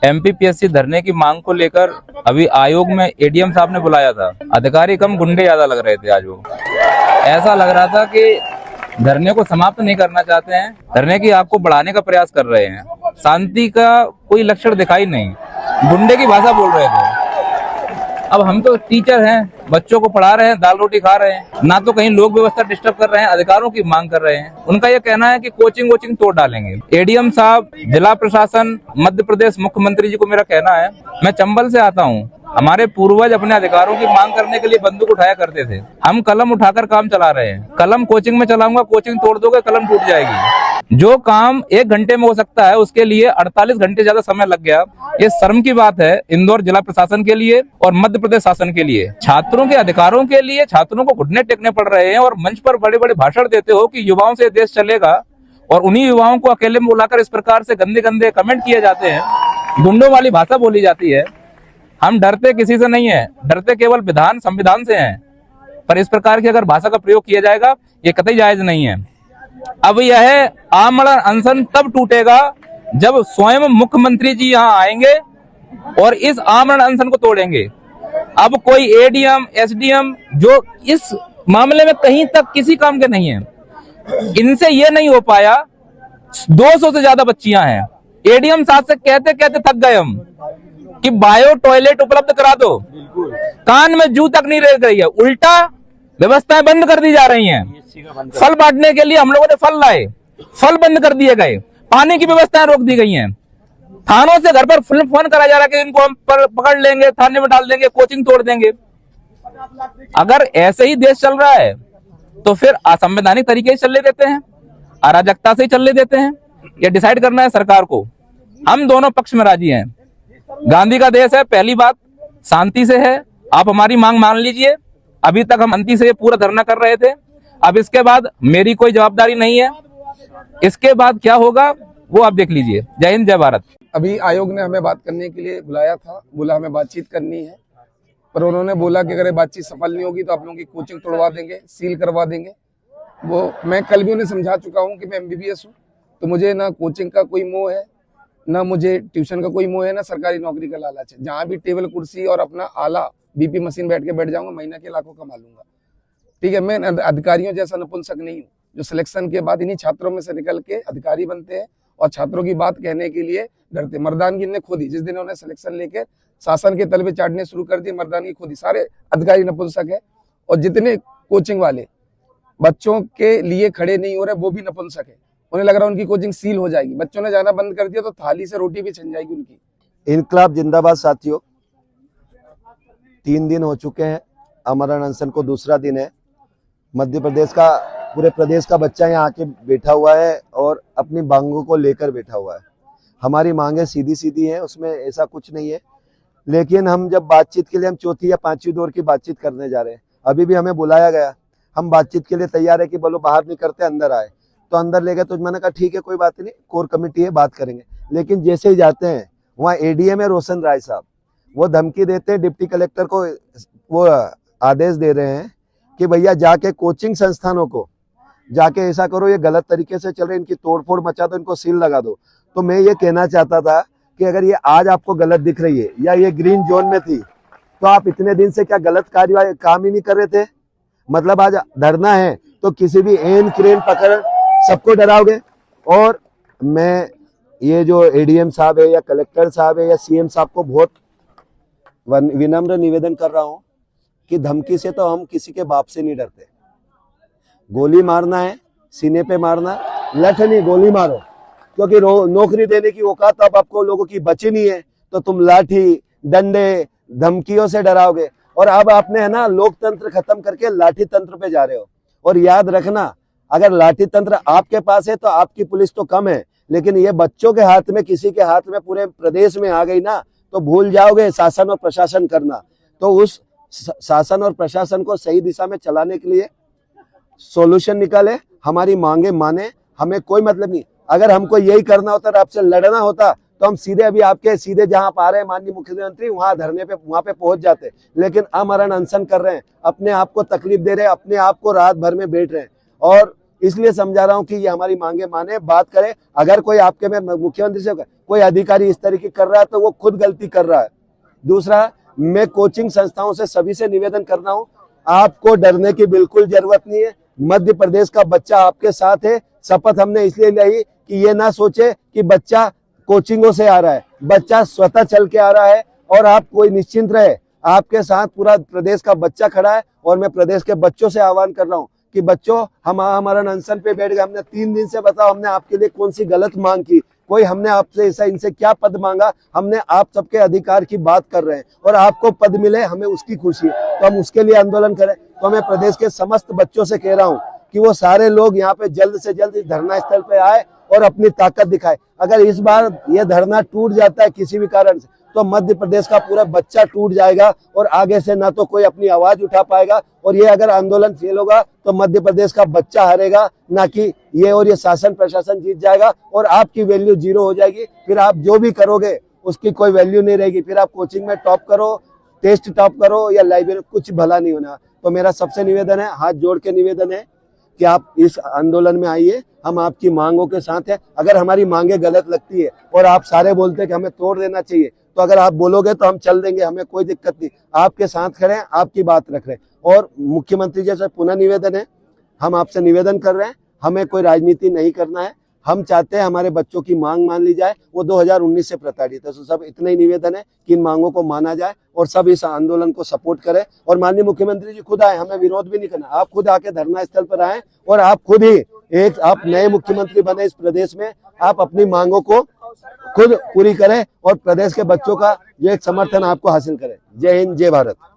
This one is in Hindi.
एमपीपीएससी धरने की मांग को लेकर अभी आयोग में एडीएम साहब ने बुलाया था। अधिकारी कम गुंडे ज्यादा लग रहे थे आज वो। ऐसा लग रहा था कि धरने को समाप्त नहीं करना चाहते हैं, धरने की आग को बढ़ाने का प्रयास कर रहे हैं। शांति का कोई लक्षण दिखाई नहीं, गुंडे की भाषा बोल रहे थे। अब हम तो टीचर हैं, बच्चों को पढ़ा रहे हैं, दाल रोटी खा रहे हैं, ना तो कहीं लोक व्यवस्था डिस्टर्ब कर रहे हैं, अधिकारों की मांग कर रहे हैं। उनका यह कहना है कि कोचिंग वोचिंग तोड़ डालेंगे। एडीएम साहब, जिला प्रशासन, मध्य प्रदेश मुख्यमंत्री जी को मेरा कहना है, मैं चंबल से आता हूँ, हमारे पूर्वज अपने अधिकारों की मांग करने के लिए बंदूक उठाया करते थे। हम कलम उठाकर काम चला रहे हैं। कलम कोचिंग में चलाऊंगा, कोचिंग तोड़ दोगे, कलम टूट जाएगी। जो काम 1 घंटे में हो सकता है उसके लिए 48 घंटे ज्यादा समय लग गया। ये शर्म की बात है इंदौर जिला प्रशासन के लिए और मध्य प्रदेश शासन के लिए। छात्रों के अधिकारों के लिए छात्रों को घुटने टेकने पड़ रहे हैं और मंच पर बड़े बड़े भाषण देते हो कि युवाओं से देश चलेगा, और उन्हीं युवाओं को अकेले में बुलाकर इस प्रकार से गंदे गंदे कमेंट किए जाते हैं, गुंडों वाली भाषा बोली जाती है। हम डरते किसी से नहीं है, डरते केवल विधान संविधान से हैं, पर इस प्रकार की अगर भाषा का प्रयोग किया जाएगा ये कतई जायज नहीं है। अब यह आमरण अनशन तब टूटेगा जब स्वयं मुख्यमंत्री जी यहाँ आएंगे और इस आमरण अनशन को तोड़ेंगे। अब कोई एडीएम, एसडीएम जो इस मामले में कहीं तक किसी काम के नहीं है, इनसे ये नहीं हो पाया। 200 से ज्यादा बच्चियां हैं। एडीएम साहब से कहते कहते थक गए हम कि बायो टॉयलेट उपलब्ध करा दो, कान में जू तक नहीं रह गई है, उल्टा व्यवस्थाएं बंद कर दी जा रही हैं। फल बांटने के लिए हम लोगों ने फल लाए, फल बंद कर दिए गए, पानी की व्यवस्थाएं रोक दी गई हैं। थानों से घर पर फोन करा जा रहा है कि इनको हम पकड़ लेंगे, थाने में डाल देंगे, कोचिंग तोड़ देंगे। अगर ऐसे ही देश चल रहा है तो फिर असंवैधानिक तरीके से चलने देते हैं, अराजकता से ही चलने देते हैं। ये डिसाइड करना है सरकार को। हम दोनों पक्ष में राजी हैं। गांधी का देश है, पहली बात शांति से है। आप हमारी मांग मान लीजिए। अभी तक हम शांति से पूरा धरना कर रहे थे, अब इसके बाद मेरी कोई जवाबदारी नहीं है। इसके बाद क्या होगा वो आप देख लीजिए। जय हिंद, जय भारत। अभी आयोग ने हमें बात करने के लिए बुलाया था, बोला हमें बातचीत करनी है, पर उन्होंने बोला कि अगर ये बातचीत सफल नहीं होगी तो आप लोगों की कोचिंग तोड़वा देंगे, सील करवा देंगे। वो मैं कल भी उन्हें समझा चुका हूँ कि मैं एमबीबीएस हूँ, तो मुझे ना कोचिंग का कोई मोह है, ना मुझे ट्यूशन का कोई मोह है, ना सरकारी नौकरी का लालच है। जहाँ भी टेबल कुर्सी और अपना आला बीपी मशीन बैठ जाऊंगा, महीना के लाखों कमा लूंगा। ठीक है, मैं अधिकारियों जैसा नपुंसक नहीं हूँ जो सिलेक्शन के बाद इन्हीं छात्रों में से निकल के अधिकारी बनते हैं और छात्रों की बात कहने के लिए डरते। मर्दानगी ने खोदी जिस दिन उन्होंने सिलेक्शन लेके शासन के तलबे चाटने शुरू कर दी, मर्दानगी खोदी। सारे अधिकारी नपुंसक है और जितने कोचिंग वाले बच्चों के लिए खड़े नहीं हो रहे वो भी नपुंसक है। उन्हें लग रहा है उनकी कोचिंग सील हो जाएगी, बच्चों ने जाना बंद कर दिया तो थाली से रोटी भी छिन जाएगी उनकी। इनकलाब जिंदाबाद साथियों, 3 दिन हो चुके हैं, आमरण अनशन को दूसरा दिन है। मध्य प्रदेश का, पूरे प्रदेश का बच्चा यहाँ आके बैठा हुआ है और अपनी मांगों को लेकर बैठा हुआ है। हमारी मांगे सीधी सीधी हैं, उसमें ऐसा कुछ नहीं है, लेकिन हम जब बातचीत के लिए हम 4थी या 5वीं दौर की बातचीत करने जा रहे हैं। अभी भी हमें बुलाया गया, हम बातचीत के लिए तैयार है कि बोलो बाहर नहीं करते, अंदर आए। तो अंदर ले गए तो मैंने कहा ठीक है, कोई बात नहीं, कोर कमेटी है, बात करेंगे। लेकिन जैसे ही जाते हैं वहाँ एडीएम है रोशन राय साहब, वो धमकी देते हैं, डिप्टी कलेक्टर को वो आदेश दे रहे हैं कि भैया जाके कोचिंग संस्थानों को जाके ऐसा करो, ये गलत तरीके से चल रहे, इनकी तोड़फोड़ मचा दो, इनको सील लगा दो। तो मैं ये कहना चाहता था कि अगर ये आज आपको गलत दिख रही है या ये ग्रीन जोन में थी तो आप इतने दिन से क्या गलत कार्यवाही काम ही नहीं कर रहे थे? मतलब आज धरना है तो किसी भी एन क्रेन पकड़ सबको डराओगे। और मैं ये जो एडीएम साहब है या कलेक्टर साहब है या सीएम साहब को बहुत विनम्र निवेदन कर रहा हूँ कि धमकी से तो हम किसी के बाप से नहीं डरते। गोली मारना है, सीने पे मारना, लठ नहीं गोली मारो, क्योंकि नौकरी देने की औकात अब आपको लोगों की बची नहीं है, तो तुम लाठी डंडे धमकियों से डराओगे। और अब आपने है ना लोकतंत्र खत्म करके लाठी तंत्र पे जा रहे हो। और याद रखना, अगर लाठी तंत्र आपके पास है तो आपकी पुलिस तो कम है, लेकिन ये बच्चों के हाथ में, किसी के हाथ में पूरे प्रदेश में आ गई ना तो भूल जाओगे शासन और प्रशासन करना। तो उस शासन और प्रशासन को सही दिशा में चलाने के लिए सॉल्यूशन निकाले, हमारी मांगे माने, हमें कोई मतलब नहीं। अगर हमको यही करना होता, आपसे लड़ना होता, तो हम सीधे अभी आपके सीधे जहां आप आ रहे हैं माननीय मुख्यमंत्री, वहां धरने पे वहां पे पहुंच जाते। लेकिन आमरण अनशन कर रहे हैं, अपने आप को तकलीफ दे रहे हैं, अपने आप को रात भर में बैठ रहे हैं। और इसलिए समझा रहा हूं कि ये हमारी मांगे माने, बात करें। अगर कोई आपके में मुख्यमंत्री से कोई अधिकारी इस तरीके कर रहा है तो वो खुद गलती कर रहा है। दूसरा, मैं कोचिंग संस्थाओं से सभी से निवेदन कर रहा हूं, आपको डरने की बिल्कुल जरूरत नहीं है। मध्य प्रदेश का बच्चा आपके साथ है। शपथ हमने इसलिए ली कि ये ना सोचे कि बच्चा कोचिंगों से आ रहा है, बच्चा स्वतः चल के आ रहा है। और आप कोई निश्चिंत रहे, आपके साथ पूरा प्रदेश का बच्चा खड़ा है। और मैं प्रदेश के बच्चों से आह्वान कर रहा हूं कि बच्चों, हम हमारा अनशन पे बैठ गए, हमने 3 दिन से बताओ हमने आपके लिए कौन सी गलत मांग की, कोई हमने आपसे ऐसा इनसे क्या पद मांगा, हमने आप सबके अधिकार की बात कर रहे हैं और आपको पद मिले हमें उसकी खुशी है, तो हम उसके लिए आंदोलन करें। तो मैं प्रदेश के समस्त बच्चों से कह रहा हूं कि वो सारे लोग यहाँ पे जल्द से जल्द इस धरना स्थल पे आए और अपनी ताकत दिखाए। अगर इस बार ये धरना टूट जाता है किसी भी कारण से, तो मध्य प्रदेश का पूरा बच्चा टूट जाएगा और आगे से ना तो कोई अपनी आवाज उठा पाएगा। और ये अगर आंदोलन फेल होगा तो मध्य प्रदेश का बच्चा हारेगा, ना कि ये, और ये शासन प्रशासन जीत जाएगा और आपकी वैल्यू 0 हो जाएगी। फिर आप जो भी करोगे उसकी कोई वैल्यू नहीं रहेगी। फिर आप कोचिंग में टॉप करो, टेस्ट टॉप करो या लाइब्रेरी, कुछ भला नहीं होना। तो मेरा सबसे निवेदन है, हाथ जोड़ के निवेदन है कि आप इस आंदोलन में आइए, हम आपकी मांगों के साथ हैं। अगर हमारी मांगे गलत लगती है और आप सारे बोलते हैं कि हमें तोड़ देना चाहिए, तो अगर आप बोलोगे तो हम चल देंगे, हमें कोई दिक्कत नहीं। आपके साथ खड़े हैं, आपकी बात रख रहे हैं। और मुख्यमंत्री जैसे पुनः निवेदन है, हम आपसे निवेदन कर रहे हैं, हमें कोई राजनीति नहीं करना है। हम चाहते हैं हमारे बच्चों की मांग मान ली जाए, वो 2019 से प्रताड़ित है। तो सब इतना ही निवेदन है कि इन मांगों को माना जाए और सब इस आंदोलन को सपोर्ट करें। और माननीय मुख्यमंत्री जी खुद आए, हमें विरोध भी नहीं करना, आप खुद आके धरना स्थल पर आए और आप खुद ही आप नए मुख्यमंत्री बने इस प्रदेश में, आप अपनी मांगों को खुद पूरी करें और प्रदेश के बच्चों का जो एक समर्थन आपको हासिल करें। जय हिंद, जय भारत।